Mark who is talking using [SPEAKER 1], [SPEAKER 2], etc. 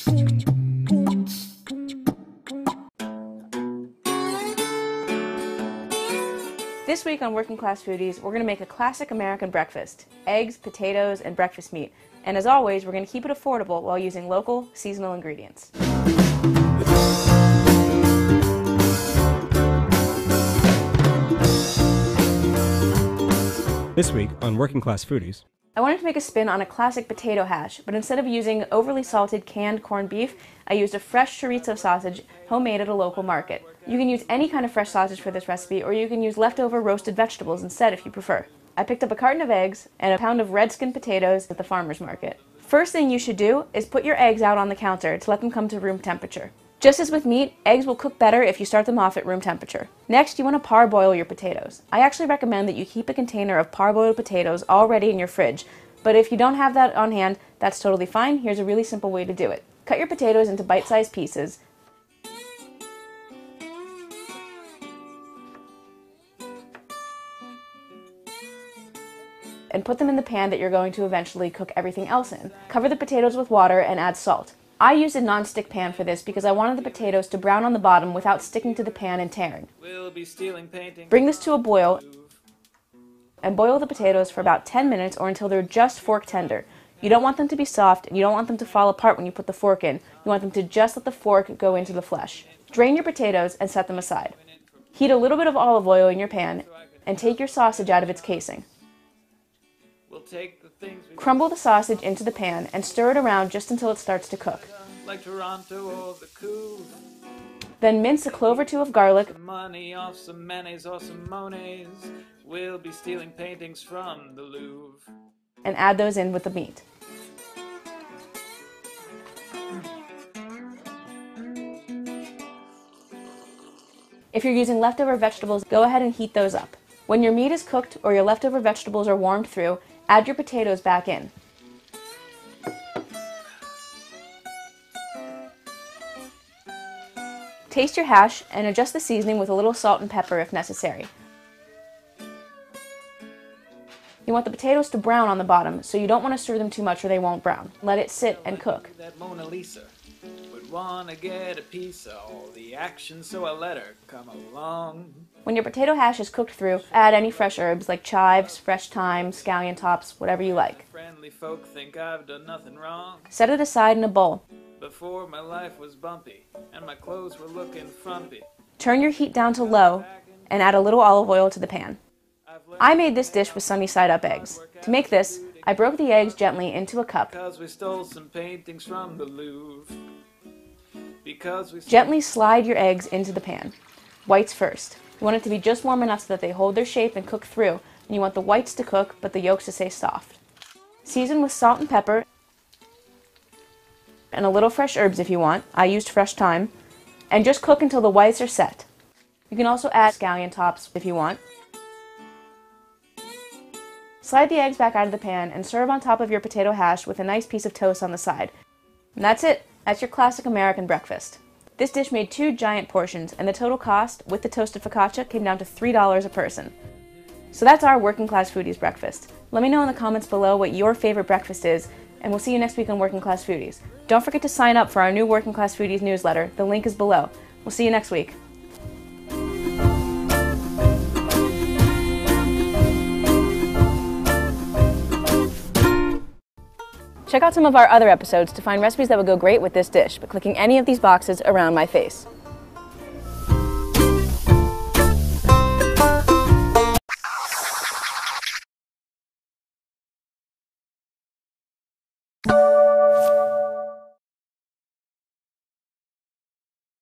[SPEAKER 1] This week on Working Class Foodies, we're going to make a classic American breakfast: eggs, potatoes, and breakfast meat. And as always, we're going to keep it affordable while using local, seasonal ingredients.
[SPEAKER 2] This week on Working Class Foodies,
[SPEAKER 1] I wanted to make a spin on a classic potato hash, but instead of using overly salted canned corned beef, I used a fresh chorizo sausage homemade at a local market. You can use any kind of fresh sausage for this recipe, or you can use leftover roasted vegetables instead if you prefer. I picked up a carton of eggs and a pound of red-skin potatoes at the farmer's market. First thing you should do is put your eggs out on the counter to let them come to room temperature. Just as with meat, eggs will cook better if you start them off at room temperature. Next, you want to parboil your potatoes. I actually recommend that you keep a container of parboiled potatoes already in your fridge, but if you don't have that on hand, that's totally fine. Here's a really simple way to do it. Cut your potatoes into bite-sized pieces. And put them in the pan that you're going to eventually cook everything else in. Cover the potatoes with water and add salt. I used a non-stick pan for this because I wanted the potatoes to brown on the bottom without sticking to the pan and tearing. Bring this to a boil and boil the potatoes for about 10 minutes or until they're just fork tender. You don't want them to be soft and you don't want them to fall apart when you put the fork in. You want them to just let the fork go into the flesh. Drain your potatoes and set them aside. Heat a little bit of olive oil in your pan and take your sausage out of its casing. Crumble the sausage into the pan and stir it around just until it starts to cook. Then mince a clove or two of garlic and add those in with the meat. If you're using leftover vegetables, go ahead and heat those up. When your meat is cooked or your leftover vegetables are warmed through, add your potatoes back in. Taste your hash and adjust the seasoning with a little salt and pepper if necessary. You want the potatoes to brown on the bottom, so you don't want to stir them too much or they won't brown. Let it sit and cook. When your potato hash is cooked through, add any fresh herbs like chives, fresh thyme, scallion tops, whatever you like. Set it aside in a bowl.
[SPEAKER 3] Before my life was bumpy and my clothes were looking frumpy.
[SPEAKER 1] Turn your heat down to low and add a little olive oil to the pan. I made this dish with sunny side up eggs. To make this, I broke the eggs gently into a cup.
[SPEAKER 3] We stole some paintings from the Louvre.
[SPEAKER 1] Gently slide your eggs into the pan. Whites first. You want it to be just warm enough so that they hold their shape and cook through, and you want the whites to cook but the yolks to stay soft. Season with salt and pepper and a little fresh herbs if you want. I used fresh thyme. And just cook until the whites are set. You can also add scallion tops if you want. Slide the eggs back out of the pan and serve on top of your potato hash with a nice piece of toast on the side. And that's it. That's your classic American breakfast. This dish made 2 giant portions, and the total cost, with the toasted focaccia, came down to $3 a person. So that's our Working Class Foodies breakfast. Let me know in the comments below what your favorite breakfast is, and we'll see you next week on Working Class Foodies. Don't forget to sign up for our new Working Class Foodies newsletter. The link is below. We'll see you next week. Check out some of our other episodes to find recipes that would go great with this dish by clicking any of these boxes around my face.